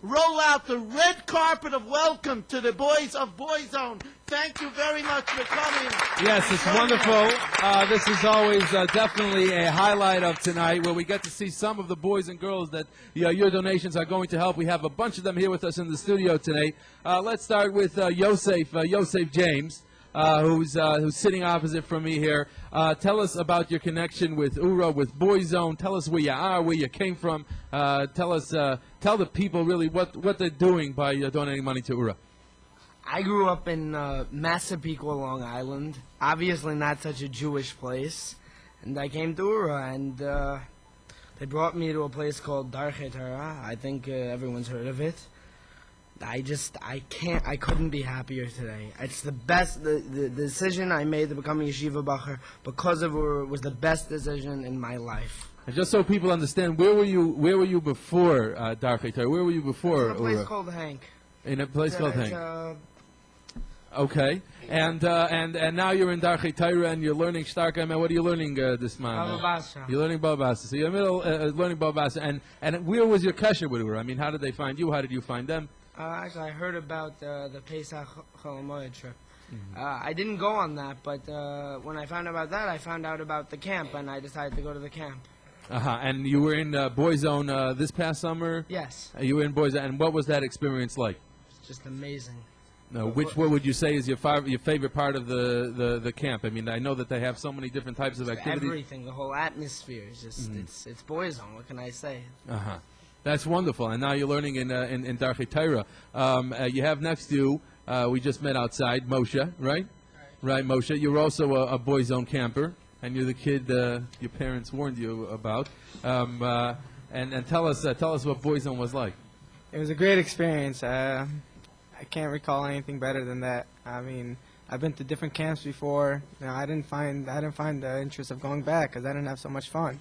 Roll out the red carpet of welcome to the boys of BoyZone. Thank you very much for coming. Yes, it's wonderful. This is always definitely a highlight of tonight, where we get to see some of the boys and girls that your donations are going to help. We have a bunch of them here with us in the studio tonight. Let's start with Yosef James, who's sitting opposite from me here. Tell us about your connection with Oorah, with BoyZone. Tell us where you are, where you came from. Tell the people really what they're doing by donating money to Oorah. I grew up in Massapequa, Long Island. Obviously not such a Jewish place. And I came to Oorah, and they brought me to a place called Darchei Torah. I think everyone's heard of it. I couldn't be happier today. It's the best, the decision I made to become a yeshiva bacher because of Oorah was the best decision in my life. And just so people understand, where were you before Darchei Torah? Where were you before In a place Oorah? called Hank. In a place called Hank. Okay, and now you're in Darchei Torah and you're learning Shtarka. What are you learning this month? Baba Basra. You're learning Baba Basra. So you're learning Baba Basra. And where was your kasher with Oorah? I mean, how did they find you? How did you find them? Actually, I heard about the Pesach Chol Hamoed trip. I didn't go on that, but when I found out about that, I found out about the camp, and I decided to go to the camp. And you were in BoyZone this past summer? Yes. You were in BoyZone, and what was that experience like? It's just amazing. What would you say is your favorite part of the camp? I mean, I know that they have so many different types of activities. Everything, the whole atmosphere is just it's BoyZone. What can I say? That's wonderful. And now you're learning in Darchei Torah. You have next to you, we just met outside, Mosha, right? Right, Mosha. You're also a BoyZone camper, and you're the kid your parents warned you about. And tell us what BoyZone was like. It was a great experience. I can't recall anything better than that. I mean, I've been to different camps before. You know, I didn't find the interest of going back because I didn't have so much fun.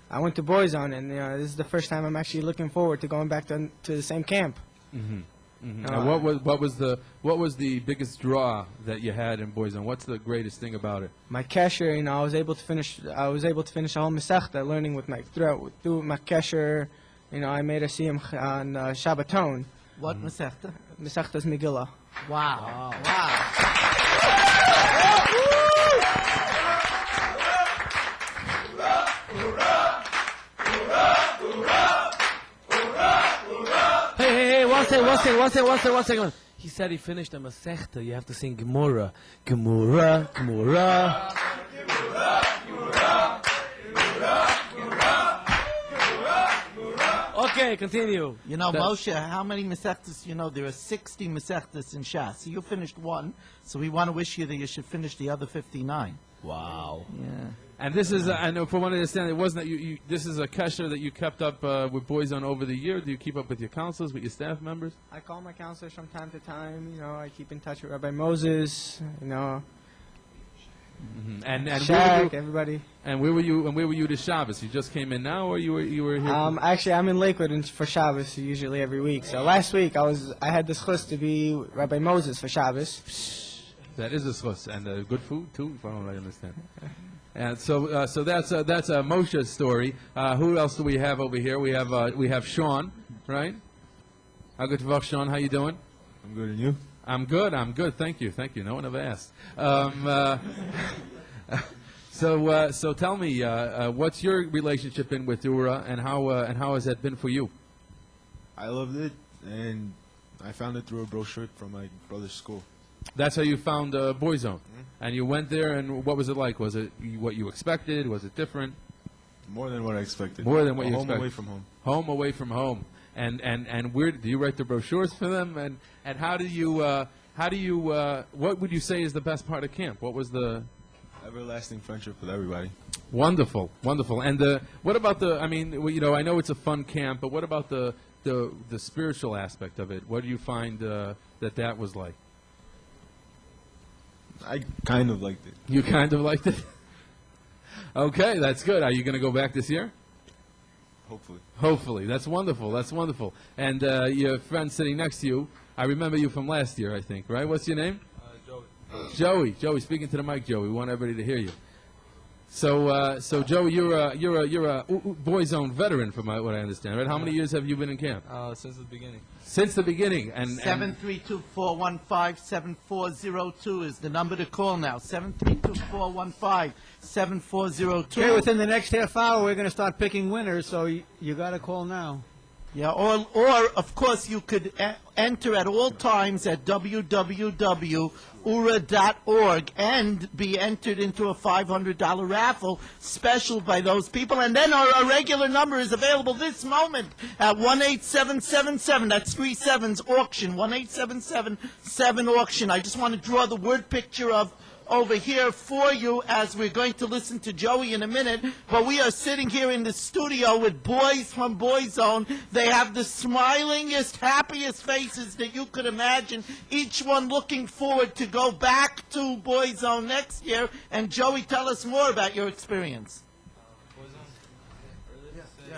I went to BoyZone, and this is the first time I'm actually looking forward to going back to the same camp. And what was the biggest draw that you had in BoyZone? What's the greatest thing about it? My kesher, I was able to finish the whole Masechta, learning with through my kesher. I made a siyum on Shabbaton. What Masechta? Masechta's Megillah. Wow. Hey, one second. He said he finished the Masechta. You have to sing Gemara. Gemara. Okay, continue. Moshe, how many Masechtas, there are 60 Masechtas in Shas. So you finished one, so we want to wish you that you should finish the other 59. Wow. Yeah. And this is, I know from what I understand, it wasn't that you this is a kesher that you kept up with BoyZone over the year. Do you keep up with your counselors, with your staff members? I call my counselors from time to time. I keep in touch with Rabbi Moses. And Shaq, everybody. And where were you this Shabbos? You just came in now, or you were here? Actually, I'm in Lakewood for Shabbos usually every week. So last week I had the schus to be Rabbi Moses for Shabbos. That is a schus, and good food too, if I don't really understand. And so that's Moshe's story. Who else do we have over here? We have Sean, right? How good, Sean? How you doing? I'm good, and you? I'm good. Thank you. No one ever asked. So tell me, what's your relationship been with Oorah, and how has that been for you? I loved it, and I found it through a brochure from my brother's school. That's how you found BoyZone, and you went there, and what was it like? Was it what you expected? Was it different? More than what I expected. More than what you expected. Home away from home. Home away from home. And where do you write the brochures for them? And how do you what would you say is the best part of camp? What was the everlasting friendship with everybody? Wonderful. And what about I know it's a fun camp, but what about the spiritual aspect of it? What do you find that was like? I kind of liked it. You kind of liked it? Okay, that's good. Are you going to go back this year? Hopefully. That's wonderful. And your friend sitting next to you, I remember you from last year, I think, right? What's your name? Joey. Joey, speaking to the mic, Joey. We want everybody to hear you. So Joe, you're a BoyZone veteran, from what I understand, right? How many years have you been in camp? Since the beginning. Since the beginning, and 732-415-7402 is the number to call now. 732-415-7402. Okay, within the next half hour, we're going to start picking winners, so you got to call now. Yeah, or of course you could enter at all times at www.oorah.org and be entered into a $500 raffle special by those people. And then our regular number is available this moment at 18777. That's 3 sevens auction. 18777 auction. I just want to draw the word picture of over here for you as we're going to listen to Joey in a minute. But we are sitting here in the studio with boys from BoyZone. They have the smilingest, happiest faces that you could imagine, each one looking forward to go back to BoyZone next year. And Joey, tell us more about your experience. The greatest thing,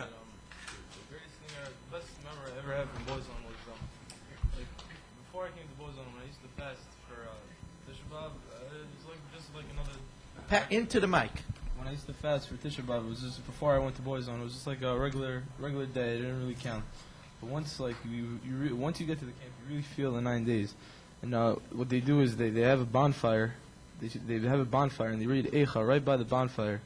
the best memory I ever had from BoyZone was, like, before I came to BoyZone, when I used to fast for Tisha B'Av, it was like just like another. Into the mic. When I used to fast for Tisha B'Av, it was just before I went to BoyZone. It was just like a regular day. It didn't really count. But once like once you get to the camp, you really feel the 9 days. And what they do is they have a bonfire. They have a bonfire and they read Eicha right by the bonfire.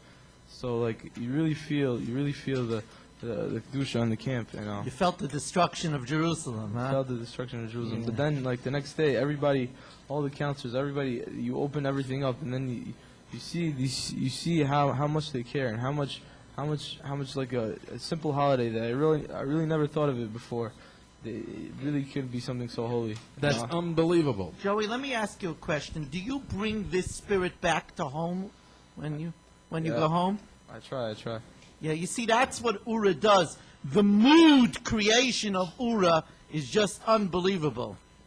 So like you really feel the kedusha on the camp. And You felt the destruction of Jerusalem, huh? felt the destruction of Jerusalem. But then like the next day, everybody, all the counselors, everybody, you open everything up, and then you see how much they care and how much like a simple holiday that I really never thought of it before. It really could be something so holy. that's unbelievable. Joey, let me ask you a question. Do you bring this spirit back to home when you go home? I try. Yeah, you see, that's what Oorah does. The mood creation of Oorah is just unbelievable.